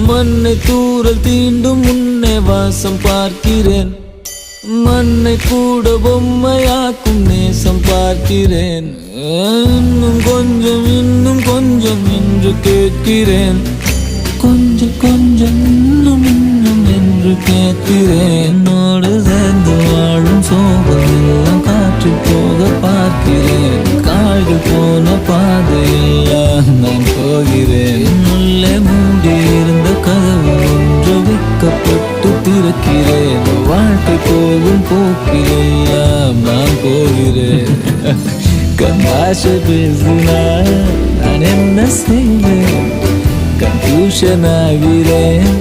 மண்ணை தூரல் தீண்டும் முன்னே வாசம் பார்க்கிறேன். மண்ணை கூட பொம்மையாக்கும் நேசம் பார்க்கிறேன். இன்னும் கொஞ்சம் என்று கேட்கிறேன். கொஞ்சம் கொஞ்சம் இன்னும் என்று கேட்கிறேன். என்னோடு சேர்ந்து வாழும் சோகம் எல்லாம் காற்றில் போக பார்க்கிறேன். கால்கள் போன பாதையெல்லாம் நான் போகிறேன். உள்ளே மூடி இருந்த கதவு ஒன்று வைக்கப்பட்டு திறக்கிறேன். வாழ்க்கை போகும் போக்கிலெல்லாம் நான் போகிறேன். கண்ணாசை பேசினால் நான் என்ன செய்வேன்? கன்ஃபியூஷன் ஆகிறேன்.